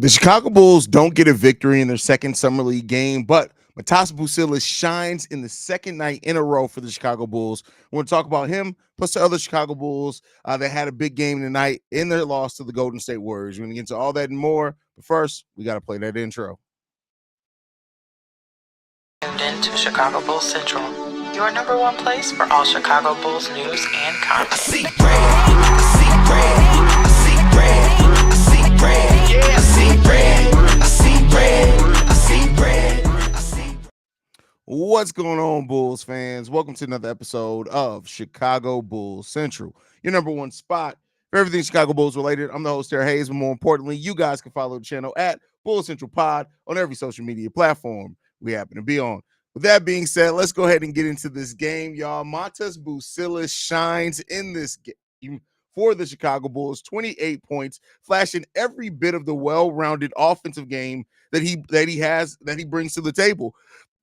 The Chicago Bulls don't get a victory in their second summer league game, but Buzelis shines in the second night in a row for the Chicago Bulls. We're going to talk about him plus the other Chicago Bulls that had a big game tonight in their loss to the Golden State Warriors. We're going to get into all that and more. But first, we got to play that intro. Tuned in to Chicago Bulls Central, your number one place for all Chicago Bulls news and content. I see red, I see red, I see red, I see red, yeah, I see red, I see red, I see red, I see. What's going on, Bulls fans? Welcome to another episode of Chicago Bulls Central, your number one spot for everything Chicago Bulls related. I'm the host, Haize, but more importantly, you guys can follow the channel at Bulls Central Pod on every social media platform we happen to be on. With that being said, let's go ahead and get into this game, y'all. Buzelis shines in this game for the Chicago Bulls, 28 points, flashing every bit of the well-rounded offensive game that he brings to the table.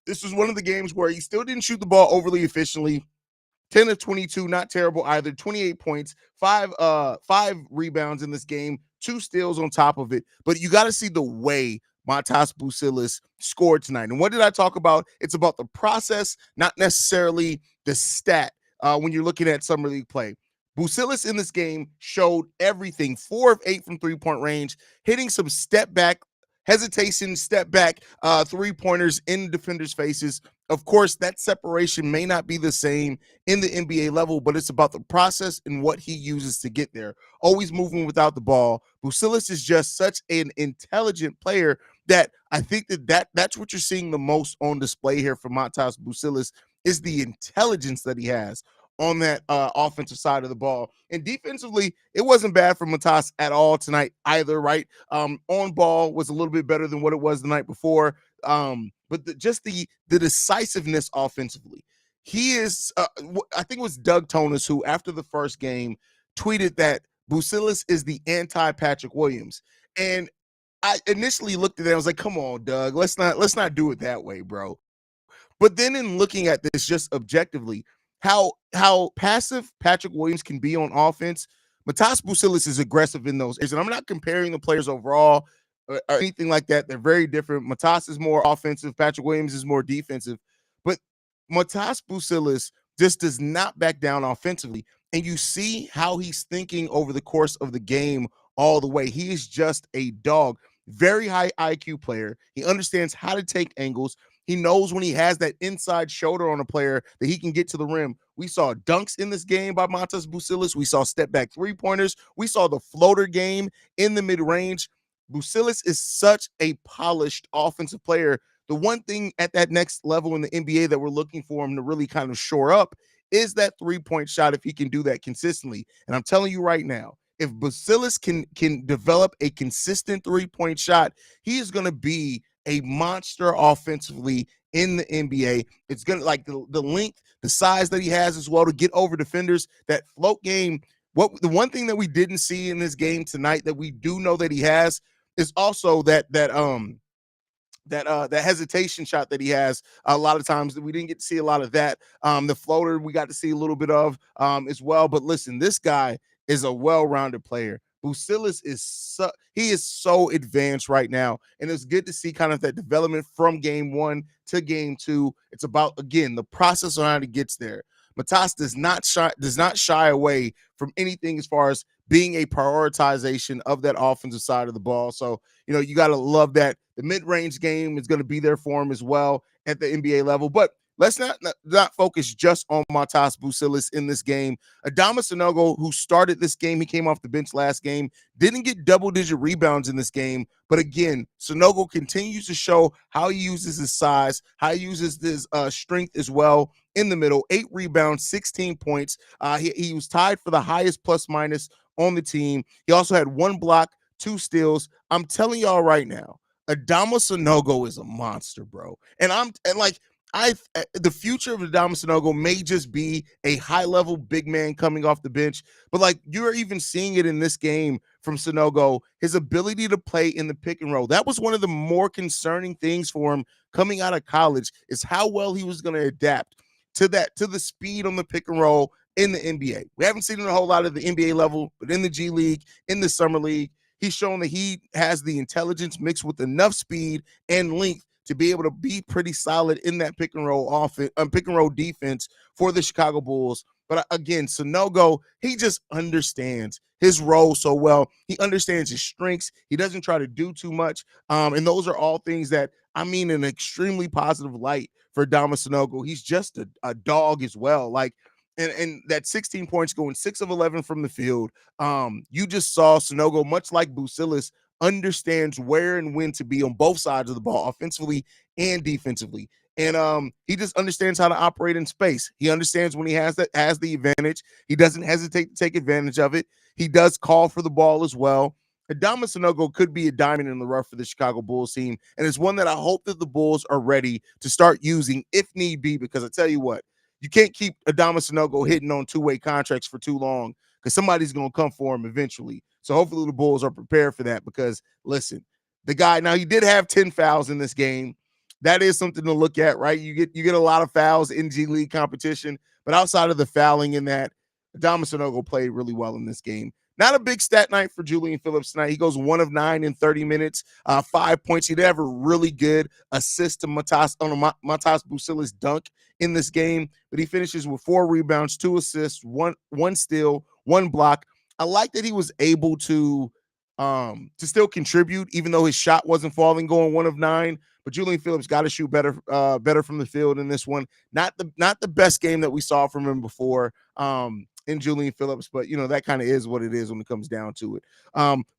This was one of the games where he still didn't shoot the ball overly efficiently. 10 of 22, not terrible either. 28 points, five rebounds in this game, 2 steals on top of it. But you got to see the way Buzelis scored tonight. And what did I talk about? It's about the process, not necessarily the stat when you're looking at summer league play. Buzelis in this game showed everything. 4 of 8 from three-point range, hitting some step back three-pointers in defenders' faces. Of course, that separation may not be the same in the NBA level, but it's about the process and what he uses to get there. Always moving without the ball. Buzelis is just such an intelligent player that I think that's what you're seeing the most on display here for Buzelis is the intelligence that he has on that offensive side of the ball. And defensively, it wasn't bad for Matas at all tonight either, right? On ball was a little bit better than what it was the night before. But the decisiveness offensively. He is, I think it was Doug Tonis who, after the first game, tweeted that Buzelis is the anti-Patrick Williams. And I initially looked at that, I was like, come on, Doug, let's not do it that way, bro. But then in looking at this just objectively, how passive Patrick Williams can be on offense, Buzelis is aggressive in those areas. And I'm not comparing the players overall or anything like that. They're very different. Matas is more offensive. Patrick Williams is more defensive. But Buzelis just does not back down offensively. And you see how he's thinking over the course of the game all the way. He is just a dog. Very high IQ player. He understands how to take angles. He knows when he has that inside shoulder on a player that he can get to the rim. We saw dunks in this game by Buzelis. We saw step back three-pointers. We saw the floater game in the mid-range. Buzelis is such a polished offensive player. The one thing at that next level in the NBA that we're looking for him to really kind of shore up is that three-point shot if he can do that consistently. And I'm telling you right now, if Buzelis can develop a consistent three-point shot, he is going to be a monster offensively in the NBA. It's going to like the length, the size that he has as well to get over defenders, that float game. The one thing that we didn't see in this game tonight that we do know that he has is also that hesitation shot that he has. A lot of times we didn't get to see a lot of that. The floater we got to see a little bit of as well. But listen, this guy is a well-rounded player. Buzelis is so advanced right now, and it's good to see kind of that development from game 1 to game 2. It's about, again, the process on how he gets there. Matas does not shy away from anything as far as being a prioritization of that offensive side of the ball. So, you got to love that. The mid-range game is going to be there for him as well at the NBA level. But let's not focus just on Buzelis in this game. Adama Sanogo, who started this game, he came off the bench last game, didn't get double-digit rebounds in this game. But again, Sanogo continues to show how he uses his size, how he uses his strength as well in the middle. 8 rebounds, 16 points. He was tied for the highest plus-minus on the team. He also had 1 block, 2 steals. I'm telling y'all right now, Adama Sanogo is a monster, bro. The future of Adama Sanogo may just be a high-level big man coming off the bench, but you're even seeing it in this game from Sanogo, his ability to play in the pick and roll. That was one of the more concerning things for him coming out of college, is how well he was going to adapt to the speed on the pick and roll in the NBA. We haven't seen it a whole lot of the NBA level, but in the G League, in the Summer League, he's shown that he has the intelligence mixed with enough speed and length to be able to be pretty solid in that pick and roll offense, pick and roll defense for the Chicago Bulls. But again, Sanogo, he just understands his role so well. He understands his strengths. He doesn't try to do too much. And those are all things that I mean in an extremely positive light for Adama Sanogo. He's just a dog as well. Like, and that 16 points going 6 of 11 from the field. You just saw Sanogo, much like Buzelis, understands where and when to be on both sides of the ball, offensively and defensively. And he just understands how to operate in space. He understands when he has the advantage. He doesn't hesitate to take advantage of it. He does call for the ball as well. Adama Sanogo could be a diamond in the rough for the Chicago Bulls team, and it's one that I hope that the Bulls are ready to start using if need be, because I tell you what, you can't keep Adama Sanogo hitting on two-way contracts for too long because somebody's going to come for him eventually. So hopefully the Bulls are prepared for that because, listen, the guy, now he did have 10 fouls in this game. That is something to look at, right? You get a lot of fouls in G League competition, but outside of the fouling in that, Adama Sanogo played really well in this game. Not a big stat night for Julian Phillips tonight. He goes 1 of 9 in 30 minutes, 5 points. He did have a really good assist to Matas Buzelis dunk in this game, but he finishes with 4 rebounds, 2 assists, one steal, 1 block. I like that he was able to still contribute, even though his shot wasn't falling, going 1 of 9. But Julian Phillips got to shoot better from the field in this one. Not the best game that we saw from him before in Julian Phillips, but that kind of is what it is when it comes down to it.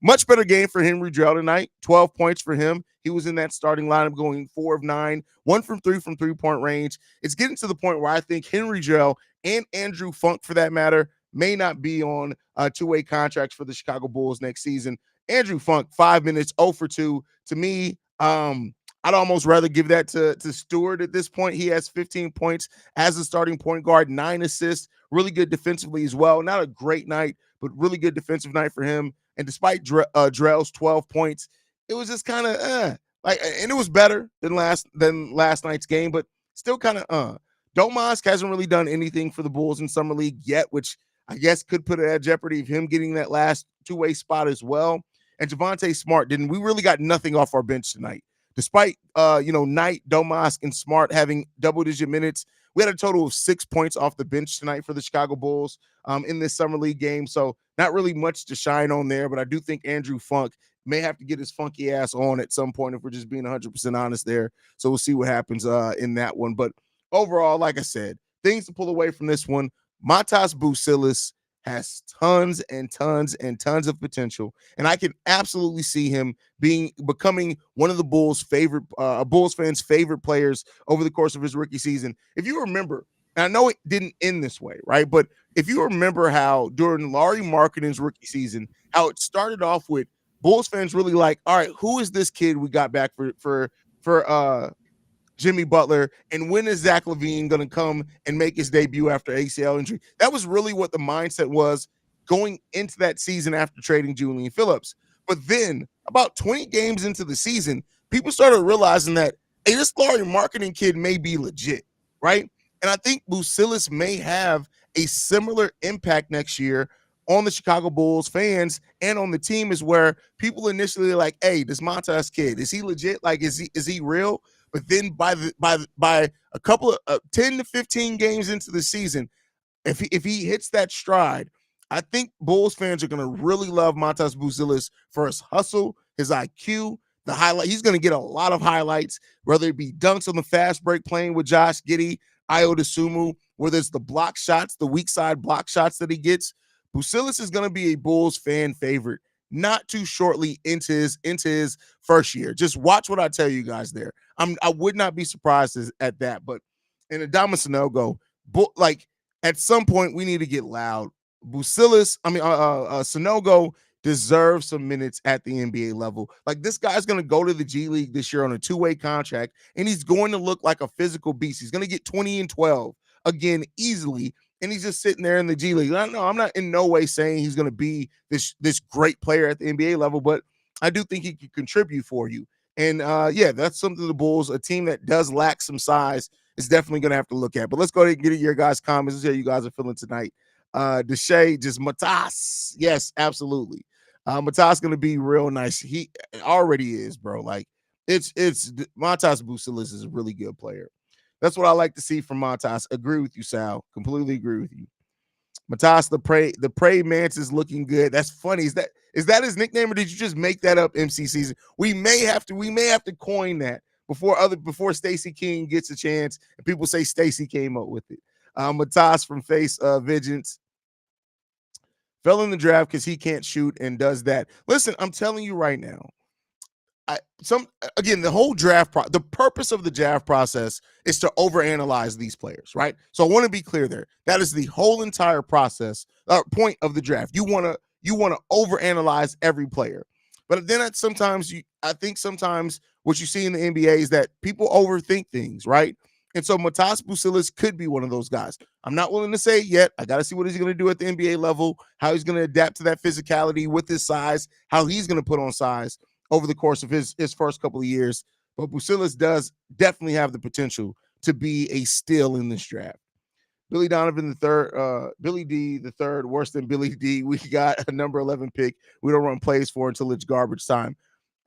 Much better game for Henry Drell tonight. 12 points for him. He was in that starting lineup going 4 of 9, 1 from 3 from three-point range. It's getting to the point where I think Henry Drell and Andrew Funk, for that matter, may not be on two-way contracts for the Chicago Bulls next season. Andrew Funk, 5 minutes, 0 for 2. To me, I'd almost rather give that to Stewart at this point. He has 15 points as a starting point guard, 9 assists, really good defensively as well. Not a great night, but really good defensive night for him. And despite Drell's 12 points, it was just kind of and it was better than last night's game, but still kind of Domas hasn't really done anything for the Bulls in Summer League yet, which I guess could put it at jeopardy of him getting that last two-way spot as well. And Javonte Smart we really got nothing off our bench tonight. Despite, Knight, Domas, and Smart having double-digit minutes, we had a total of 6 points off the bench tonight for the Chicago Bulls in this Summer League game. So not really much to shine on there, but I do think Andrew Funk may have to get his funky ass on at some point if we're just being 100% honest there. So we'll see what happens in that one. But overall, like I said, things to pull away from this one. Matas Buzelis has tons and tons and tons of potential, and I can absolutely see him becoming one of the Bulls' fans' favorite players over the course of his rookie season. If you remember, and I know it didn't end this way, right? But if you remember how during Lauri Markkanen's rookie season, how it started off with Bulls fans really like, all right, who is this kid we got back for Jimmy Butler, and when is Zach LaVine going to come and make his debut after ACL injury? That was really what the mindset was going into that season after trading Julian Phillips. But then about 20 games into the season, people started realizing that, hey, this Lauri Markkanen kid may be legit, right? And I think Buzelis may have a similar impact next year on the Chicago Bulls fans and on the team, is where people initially are like, hey, this Montas kid, is he legit? Like, is he real? But then by a couple of 10 to 15 games into the season, if he hits that stride, I think Bulls fans are going to really love Matas Buzelis for his hustle, his IQ, the highlight. He's going to get a lot of highlights, whether it be dunks on the fast break playing with Josh Giddey, Ayo Dosunmu, whether it's the block shots, the weak side block shots that he gets. Buzelis is going to be a Bulls fan favorite not too shortly into his first year. Just watch what I tell you guys there. I would not be surprised at that. But in Adama Sanogo, at some point we need to get loud. Sanogo deserves some minutes at the NBA level. Like, this guy's going to go to the G League this year on a two-way contract, and he's going to look like a physical beast. He's going to get 20 and 12 again easily. And he's just sitting there in the G League. I'm not in no way saying he's going to be this great player at the NBA level, but I do think he can contribute for you. And that's something the Bulls, a team that does lack some size, is definitely going to have to look at. But let's go ahead and get your guys' comments. Let's see how you guys are feeling tonight. Deshae, just Matas. Yes, absolutely. Matas going to be real nice. He already is, bro. Like it's Matas Buzelis is a really good player. That's what I like to see from Matas. Agree with you, Sal. Completely agree with you. Matas the prey mantis is looking good. That's funny. Is that his nickname, or did you just make that up? MC season. We may have to coin that before Stacey King gets a chance and people say Stacey came up with it. Matas from Face Vigilance fell in the draft because he can't shoot and does that. Listen, I'm telling you right now. The whole the purpose of the draft process is to overanalyze these players, right? So I want to be clear there. That is the whole entire process, point of the draft. You want to overanalyze every player, but then I think sometimes what you see in the NBA is that people overthink things, right? And so Matas Buzelis could be one of those guys. I'm not willing to say it yet. I got to see what he's going to do at the NBA level, how he's going to adapt to that physicality with his size, how he's going to put on size over the course of his first couple of years. But Buzelis does definitely have the potential to be a steal in this draft. Billy Donovan the third, Billy D the third, worse than Billy D. We got a number 11 pick we don't run plays for until it's garbage time.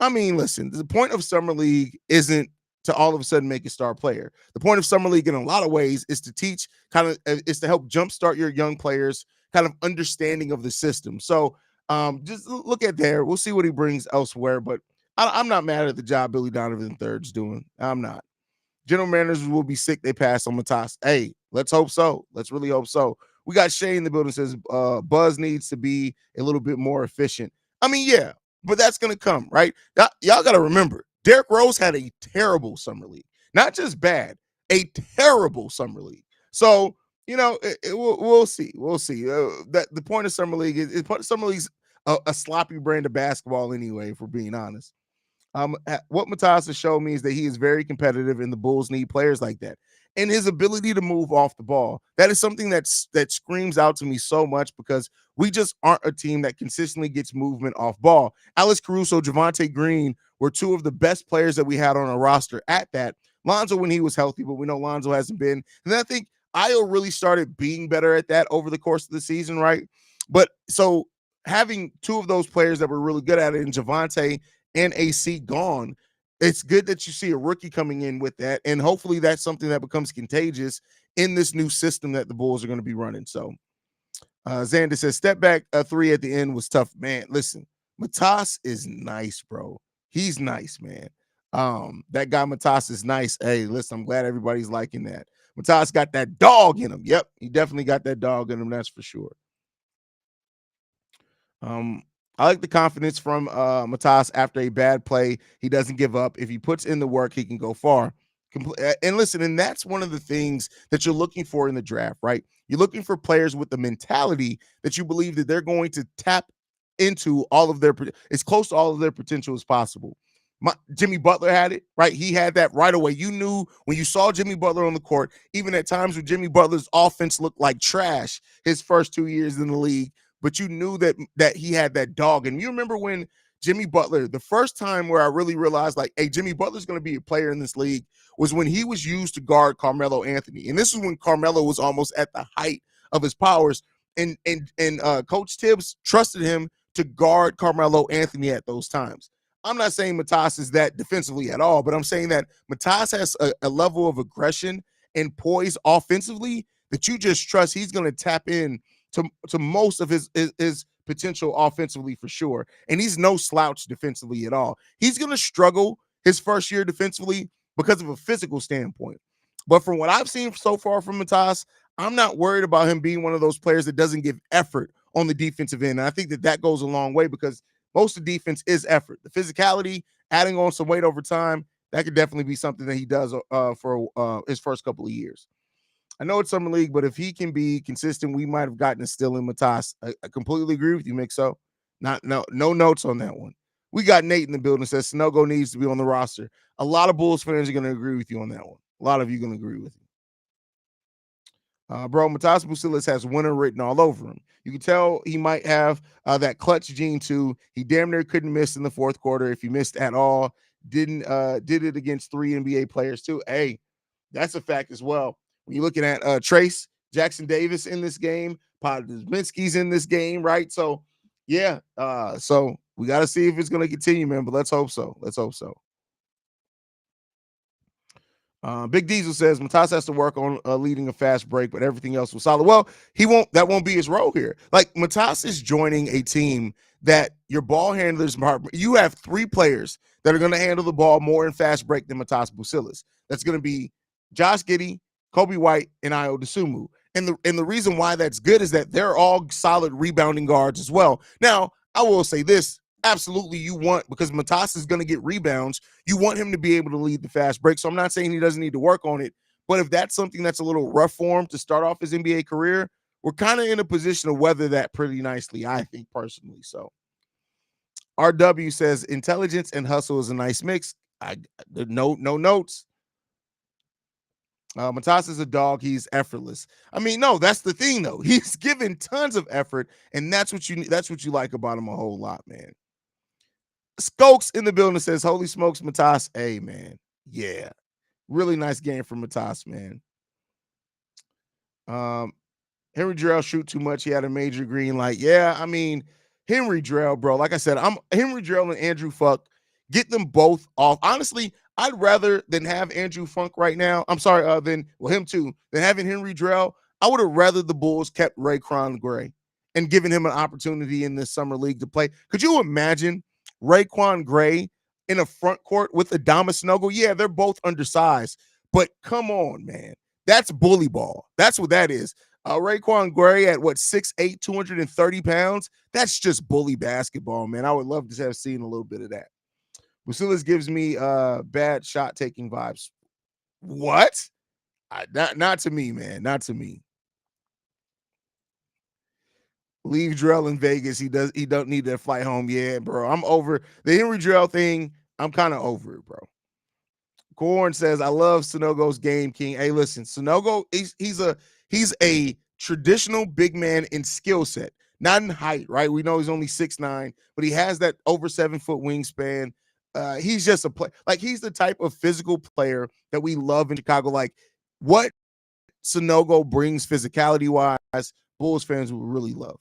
I mean, listen, the point of Summer League isn't to all of a sudden make a star player. The point of Summer League in a lot of ways is to teach, is to help jumpstart your young players kind of understanding of the system. So just look at there. We'll see what he brings elsewhere, but I'm not mad at the job Billy Donovan III's doing. I'm not. General managers will be sick. They pass on Matas. Hey, let's hope so. Let's really hope so. We got Shay in the building says Buzz needs to be a little bit more efficient. I mean, yeah, but that's going to come, right? Y'all got to remember, Derrick Rose had a terrible summer league. Not just bad, a terrible summer league. So, we'll see. We'll see. That the point of summer league is summer league's a sloppy brand of basketball anyway, if we're being honest. What Matas has shown me is that he is very competitive, and the Bulls need players like that. And his ability to move off the ball, that is something that screams out to me so much, because we just aren't a team that consistently gets movement off ball. Alex Caruso, Javonte Green were two of the best players that we had on our roster at that. Lonzo when he was healthy, but we know Lonzo hasn't been. And then I think Ayo really started being better at that over the course of the season, right? But so having two of those players that were really good at it, and Javonte and AC gone, it's good that you see a rookie coming in with that, and hopefully that's something that becomes contagious in this new system that the Bulls are going to be running. So Xander says step back three at the end was tough. Man, listen, Matas is nice, bro. He's nice, man. That guy Matas is nice. Hey, listen, I'm glad everybody's liking that. Matas got that dog in him. Yep, he definitely got that dog in him, that's for sure. I like the confidence from Matas after a bad play. He doesn't give up. If he puts in the work, he can go far. And listen, and that's one of the things that you're looking for in the draft, right? You're looking for players with the mentality that you believe that they're going to tap into all of their, as close to all of their potential as possible. Jimmy Butler had it, right? He had that right away. You knew when you saw Jimmy Butler on the court, even at times when Jimmy Butler's offense looked like trash his first 2 years in the league, but you knew that he had that dog. And you remember when Jimmy Butler, the first time where I really realized, like, hey, Jimmy Butler's going to be a player in this league, was when he was used to guard Carmelo Anthony. And this is when Carmelo was almost at the height of his powers. And Coach Tibbs trusted him to guard Carmelo Anthony at those times. I'm not saying Matas is that defensively at all, but I'm saying that Matas has a level of aggression and poise offensively that you just trust he's going to tap in to most of his potential offensively for sure. And he's no slouch defensively at all. He's going to struggle his first year defensively because of a physical standpoint. But from what I've seen so far from Matas, I'm not worried about him being one of those players that doesn't give effort on the defensive end. And I think that goes a long way, because most of the defense is effort. The physicality, adding on some weight over time, that could definitely be something that he does for his first couple of years. I know it's summer league, but if he can be consistent, we might have gotten a steal in Matas. I completely agree with you, Mick. So, no notes on that one. We got Nate in the building says Sanogo needs to be on the roster. A lot of Bulls fans are going to agree with you on that one. A lot of you are going to agree with you. Bro, Matas Buzelis has winner written all over him. You can tell he might have that clutch gene too. He damn near couldn't miss in the fourth quarter. If he missed at all, did it against 3 NBA players too. Hey, that's a fact as well. When you're looking at Trace Jackson Davis in this game, Podzinski's in this game, right? So Yeah. So we got to see if it's going to continue, man. But let's hope so. Let's hope so. Big Diesel says Matas has to work on leading a fast break, but everything else was solid. Well, he won't. That won't be his role here. Like Matas is joining a team that your ball handlers. You have three players that are going to handle the ball more in fast break than Matas Buzelis. That's going to be Josh Giddey, Kobe White, and Io DeSumo. And the reason why that's good is that they're all solid rebounding guards as well. Now, I will say this. Absolutely, you want, because Matas is going to get rebounds, you want him to be able to lead the fast break. So I'm not saying he doesn't need to work on it, but if that's something that's a little rough for him to start off his NBA career, we're kind of in a position to weather that pretty nicely, I think, personally. So RW says intelligence and hustle is a nice mix. No notes. Matas is a dog. He's effortless. I mean, no, that's the thing though. He's given tons of effort, and that's what you like about him a whole lot, man. Skokes in the building says, "Holy smokes, Matas!" Hey, man, yeah, really nice game from Matas, man. Henry Drell shoot too much. He had a major green light. Yeah, I mean, Henry Drell, bro. Like I said, I'm Henry Drell and Andrew Fuck. Get them both off. Honestly, I'd rather than have Andrew Funk right now. I'm sorry, than him too, than having Henry Drell. I would have rather the Bulls kept Raekwon Gray and given him an opportunity in this summer league to play. Could you imagine Raekwon Gray in a front court with Adama Sanogo? Yeah, they're both undersized, but come on, man. That's bully ball. That's what that is. Raekwon Gray at what, 6'8", 230 pounds? That's just bully basketball, man. I would love to have seen a little bit of that. Buzelis gives me bad shot taking vibes. What? Not to me, man. Not to me. Leave Drell in Vegas. He don't need that flight home. Yeah, bro. I'm over the Henry Drell thing. I'm kind of over it, bro. Corn says, I love Sanogo's game, King. Hey, listen, Sanogo, he's a traditional big man in skill set, not in height, right? We know he's only 6'9", but he has that over 7-foot wingspan. He's just a play. Like, he's the type of physical player that we love in Chicago. Like, what Sanogo brings physicality-wise, Bulls fans will really love.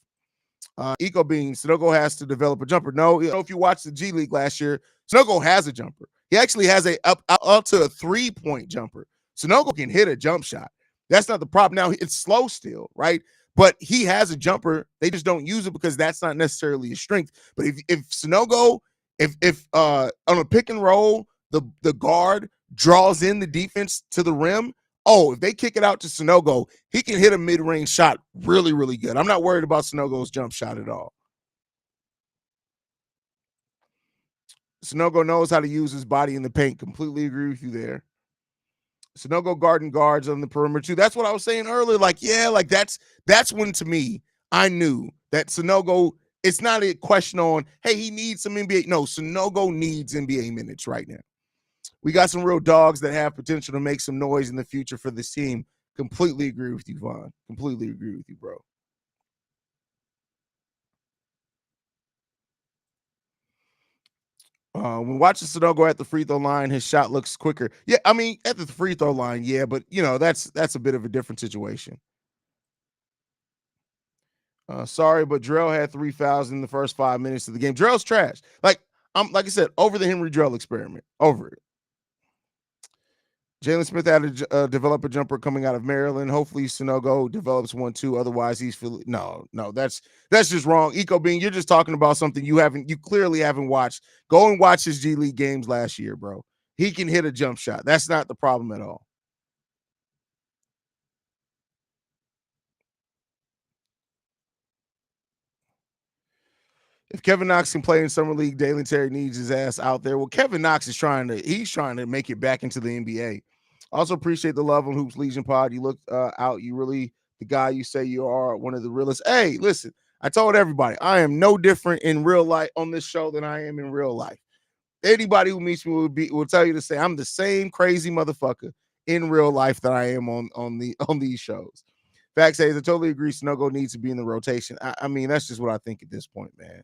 Eco Bean, Sanogo has to develop a jumper. No, if you watched the G League last year, Sanogo has a jumper. He actually has a up to a 3-point jumper. Sanogo can hit a jump shot. That's not the problem. Now, it's slow still, right? But he has a jumper. They just don't use it because that's not necessarily his strength. But if Sanogo, if on a pick and roll, the guard draws in the defense to the rim, if they kick it out to Sanogo, he can hit a mid-range shot really, really good. I'm not worried about Sanogo's jump shot at all. Sanogo knows how to use his body in the paint. Completely agree with you there. Sanogo guards on the perimeter too. That's what I was saying earlier. Like, yeah, like that's when, to me, I knew that Sanogo, it's not a question on, hey, he needs some NBA. No, Sanogo needs NBA minutes right now. We got some real dogs that have potential to make some noise in the future for this team. Completely agree with you, Vaughn. Completely agree with you, bro. When watching Sanogo at the free throw line, his shot looks quicker. Yeah, I mean, at the free throw line, yeah, but that's a bit of a different situation. Sorry, but Drell had 3 fouls in the first 5 minutes of the game. Drell's trash. Like I said, over the Henry Drell experiment. Over it. Jalen Smith had to develop a jumper coming out of Maryland. Hopefully, Sanogo develops one too. Otherwise, he's feeling no. That's just wrong. Eco Bean, you're just talking about something you clearly haven't watched. Go and watch his G League games last year, bro. He can hit a jump shot. That's not the problem at all. If Kevin Knox can play in summer league, Dalen Terry needs his ass out there. Well, Kevin Knox is trying to make it back into the NBA. Also appreciate the love on Hoops Legion Pod. You look out. You really the guy you say you are, one of the realest. Hey, listen, I told everybody I am no different in real life on this show than I am in real life. Anybody who meets me will tell you to say I'm the same crazy motherfucker in real life that I am on these shows. Fact says I totally agree. Sanogo needs to be in the rotation. I mean, that's just what I think at this point, man.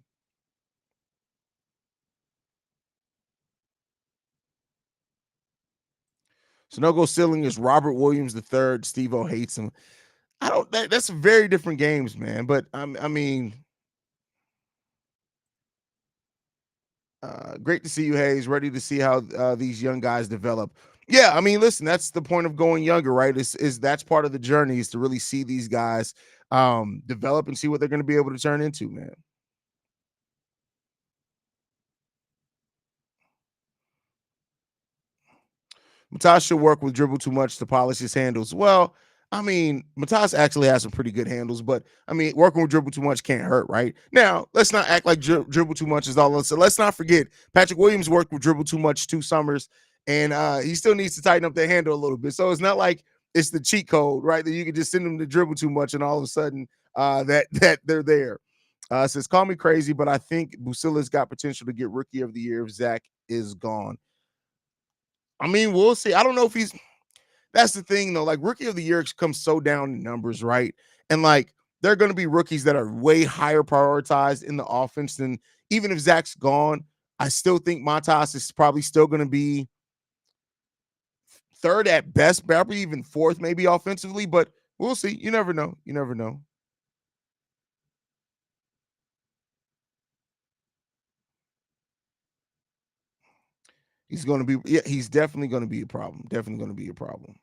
Sanogo's ceiling is Robert Williams III. Steve-O hates him. That's very different games, man. But I mean, Great to see you, Hayes. Ready to see how these young guys develop. Yeah, I mean, listen, that's the point of going younger, right? Is that's part of the journey is to really see these guys develop and see what they're going to be able to turn into, man. Matas should work with dribble too much to polish his handles. Well, I mean, Matas actually has some pretty good handles, but I mean, working with dribble too much can't hurt, right? Now, let's not act like dribble too much is all. So let's not forget Patrick Williams worked with dribble too much 2 summers, and he still needs to tighten up their handle a little bit. So it's not like it's the cheat code, right? That you can just send them to dribble too much, and all of a sudden that they're there. Says call me crazy, but I think Buzelis got potential to get rookie of the year if Zach is gone. I mean, we'll see. I don't know if he's that's the thing though. Like rookie of the year comes so down in numbers, right? And like there are going to be rookies that are way higher prioritized in the offense than even if Zach's gone. I still think Montas is probably still going to be third at best, probably even fourth, maybe offensively. But we'll see. You never know. You never know. He's going to be. Yeah, he's definitely going to be a problem. Definitely going to be a problem.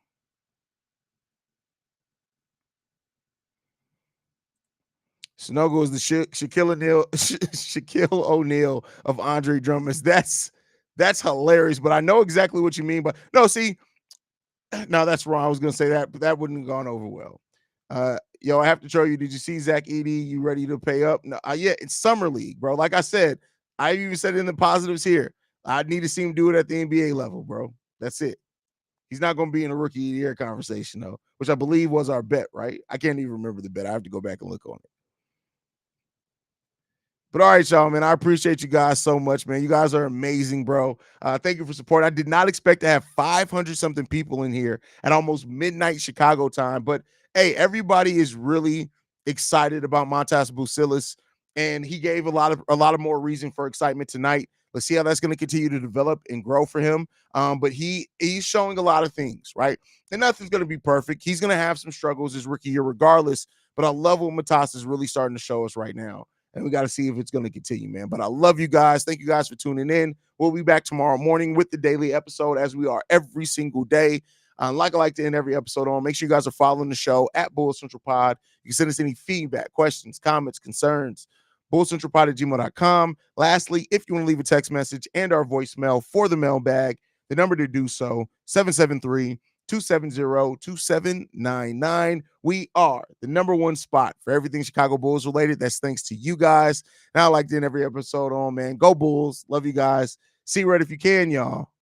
Sanogo is the Shaquille O'Neal, Shaquille O'Neal of Andre Drummond's. That's hilarious, but I know exactly what you mean. But no, see, no, that's wrong. I was gonna say that, but that wouldn't have gone over well. Yo, I have to show you. Did you see Zach Edey? You ready to pay up? No, yeah, it's summer league, bro. Like I said, I even said it in the positives here. I need to see him do it at the NBA level, bro. That's it. He's not going to be in a rookie of the year conversation though, which I believe was our bet, right? I can't even remember the bet. I have to go back and look on it. But all right, y'all, man. I appreciate you guys so much, man. You guys are amazing, bro. Thank you for support. I did not expect to have 500 something people in here at almost midnight Chicago time. But hey, everybody is really excited about Montas Buzelis, and he gave a lot of more reason for excitement tonight. Let's see how that's going to continue to develop and grow for him. But he's showing a lot of things, right? And nothing's going to be perfect. He's going to have some struggles his rookie year, regardless. But I love what Matas is really starting to show us right now. And we got to see if it's going to continue, man. But I love you guys. Thank you guys for tuning in. We'll be back tomorrow morning with the daily episode as we are every single day. Like I like to end every episode on, make sure you guys are following the show at Bull Central Pod. You can send us any feedback, questions, comments, concerns, bullcentralpod@gmail.com. Lastly, if you want to leave a text message and our voicemail for the mailbag, the number to do so, 773-270-2799. We are the number one spot for everything Chicago Bulls related. That's thanks to you guys. Now I like to end every episode on, man. Go Bulls. Love you guys. See you right if you can, y'all.